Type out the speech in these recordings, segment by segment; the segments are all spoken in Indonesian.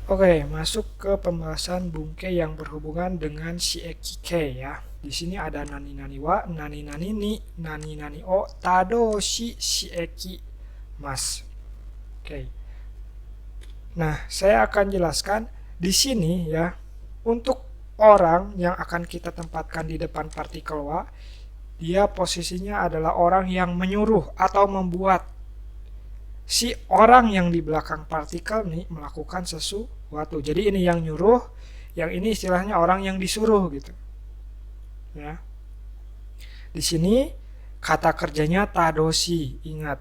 Oke, masuk ke pembahasan bungke yang berhubungan dengan shieki ke ya. Di sini ada nani nani wa, nani nani ni, nani nani o, tado shieki mas. Oke. Nah, saya akan jelaskan di sini ya. Untuk orang yang akan kita tempatkan di depan partikel wa, dia posisinya adalah orang yang menyuruh atau membuat si orang yang di belakang partikel nih melakukan sesuatu. Jadi ini yang nyuruh, yang ini istilahnya orang yang disuruh gitu. Ya. Di sini kata kerjanya tadoshi, ingat.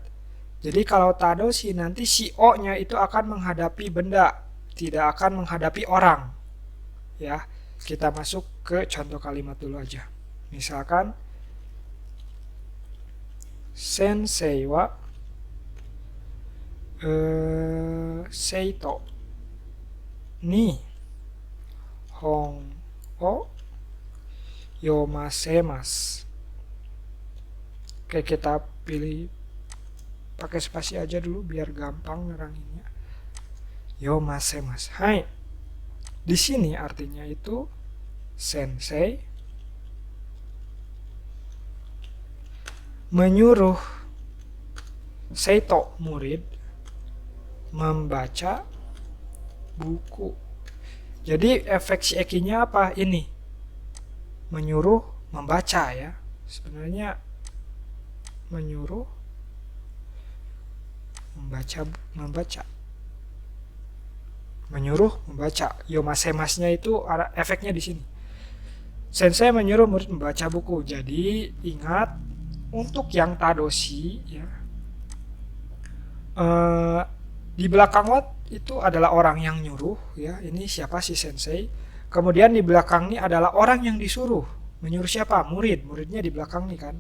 Jadi kalau tadoshi nanti si O-nya itu akan menghadapi benda, tidak akan menghadapi orang. Ya. Kita masuk ke contoh kalimat dulu aja. Misalkan sensei wa seito ni hon o yomasemasu. Oke, kita pilih pakai spasi aja dulu biar gampang neranginnya. Yomasemasu. Hai. Di sini artinya itu sensei menyuruh Seito murid membaca buku. Jadi efek shieki-nya apa? Ini menyuruh membaca ya. Sebenarnya menyuruh membaca. Menyuruh membaca. Yomasemasnya itu efeknya di sini. Sensei menyuruh murid membaca buku. Jadi ingat untuk yang tadoshi ya. Di belakang what itu adalah orang yang nyuruh ya, ini siapa si sensei. Kemudian di belakang ini adalah orang yang disuruh. Menyuruh siapa? Muridnya di belakang nih kan.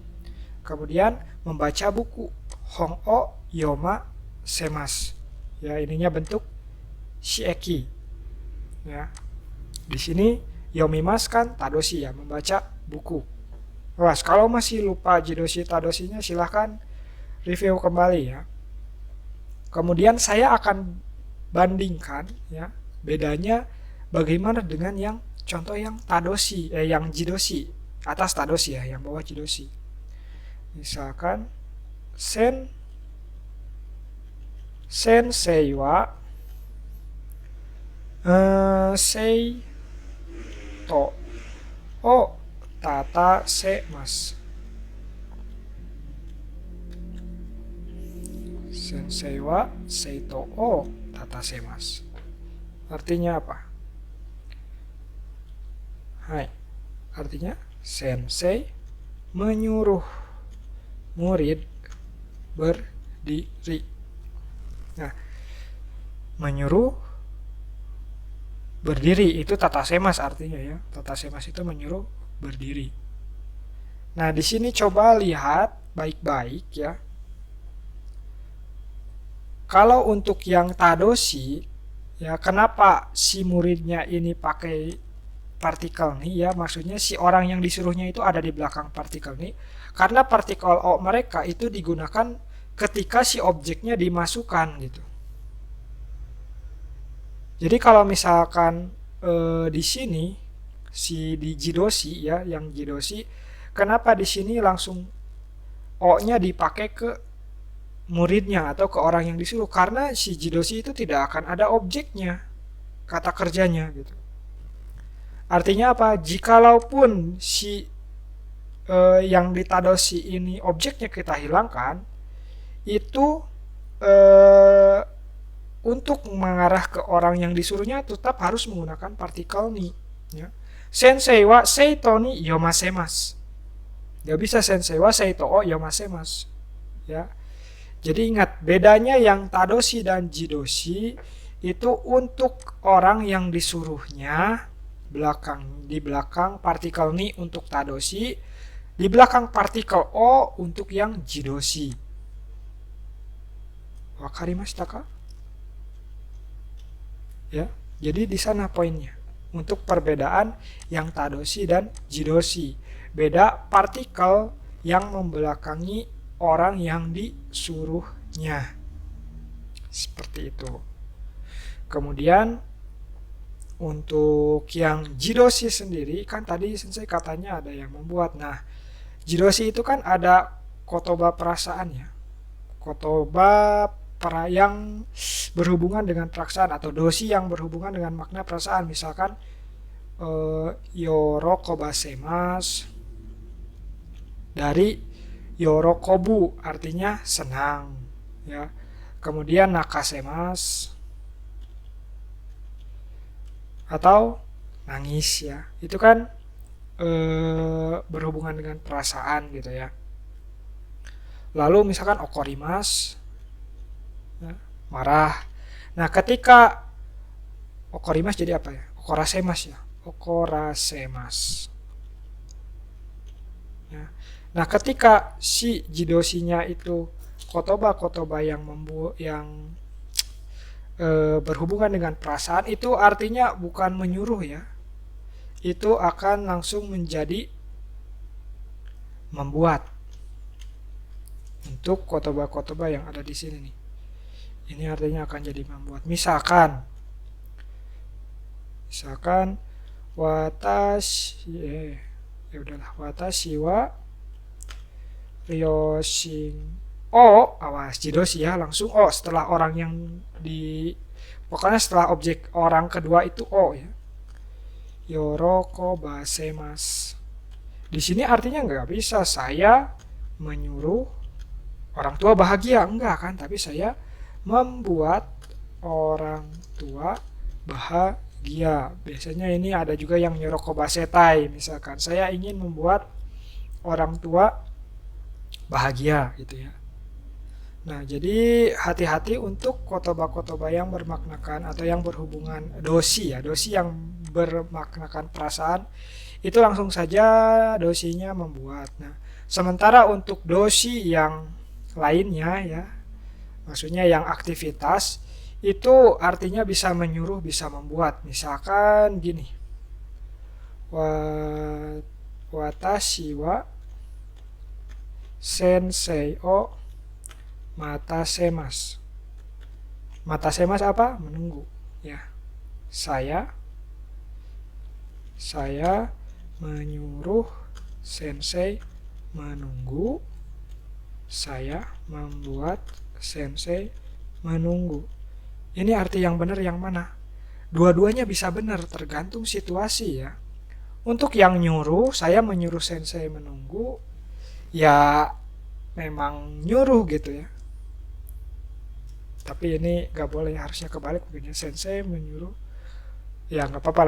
Kemudian membaca buku hong o yoma semas ya, ininya bentuk shieki ya. Di sini yomimas kan tadoshi ya, membaca buku. Wah, kalau masih lupa jidoshi tadoshinya silahkan review kembali ya. Kemudian saya akan bandingkan ya bedanya bagaimana dengan yang contoh yang tadoshi, yang jidoshi, atas tadoshi ya, yang bawah jidoshi. Misalkan sensei wa sei to o tata semasu. Sensei wa seito o tatasemasu. Artinya apa? Hai. Artinya sensei menyuruh murid berdiri. Nah, menyuruh berdiri itu tatasemas artinya ya. Tatasemas itu menyuruh berdiri. Nah, di sini coba lihat baik-baik ya. Kalau untuk yang tadoshi ya, kenapa si muridnya ini pakai partikel nih ya, maksudnya si orang yang disuruhnya itu ada di belakang partikel nih, karena partikel O mereka itu digunakan ketika si objeknya dimasukkan gitu. Jadi kalau misalkan di sini di jidoshi ya, yang jidoshi, kenapa di sini langsung O-nya dipakai ke muridnya atau ke orang yang disuruh? Karena si jidoshi itu tidak akan ada objeknya, kata kerjanya gitu. Artinya apa? Jikalaupun si yang ditadoshi ini objeknya kita hilangkan, itu untuk mengarah ke orang yang disuruhnya tetap harus menggunakan partikel ni ya. Sensei wa seito ni yomasemasu. Gak bisa sensei wa seito o yomasemasu ya. Jadi ingat, bedanya yang tadoshi dan jidoshi itu untuk orang yang disuruhnya di belakang partikel ni untuk tadoshi, di belakang partikel o untuk yang jidoshi. Wakarimashita ka? Ya, jadi di sana poinnya. Untuk perbedaan yang tadoshi dan jidoshi, beda partikel yang membelakangi orang yang disuruhnya. Seperti itu. Kemudian untuk yang jidoshi sendiri, kan tadi sensei katanya ada yang membuat. Nah, jidoshi itu kan ada kotoba perasaan ya. Kotoba yang berhubungan dengan perasaan, atau doshi yang berhubungan dengan makna perasaan. Misalkan yorokobasemasu dari yorokobu artinya senang ya. Kemudian nakasemasu atau nangis ya. Itu kan berhubungan dengan perasaan gitu ya. Lalu misalkan okorimasu ya, marah. Nah, ketika okorimasu jadi apa ya? Okorasemas ya. Okorasemas. Ya. Nah, ketika si jidoshinya itu kotoba yang berhubungan dengan perasaan, itu artinya bukan menyuruh ya. Itu akan langsung menjadi membuat. Untuk kotoba yang ada di sini nih. Ini artinya akan jadi membuat. Misalkan watashi wa ryoshin awas jidoshi ya, langsung setelah orang yang pokoknya setelah objek orang kedua itu ya. Yorokobasemasu. Di sini artinya nggak bisa saya menyuruh orang tua bahagia, enggak kan, tapi saya membuat orang tua bahagia. Biasanya ini ada juga yang nyorokobasetai, misalkan saya ingin membuat orang tua bahagia gitu ya. Nah, jadi hati-hati untuk kotoba yang bermaknakan atau yang berhubungan doshi ya, doshi yang bermaknakan perasaan, itu langsung saja doshinya membuat. Nah, sementara untuk doshi yang lainnya ya, maksudnya yang aktivitas, itu artinya bisa menyuruh, bisa membuat. Misalkan gini, watashi wa sensei o matasemasu. Matasemasu apa? Menunggu ya. Saya menyuruh sensei menunggu. Saya membuat sensei menunggu. Ini arti yang benar yang mana? Dua-duanya bisa benar, tergantung situasi ya. Untuk yang nyuruh, saya menyuruh sensei menunggu, ya memang nyuruh gitu ya. Tapi ini gak boleh, harusnya kebalik, mungkin sensei menyuruh, ya gak apa-apa lah.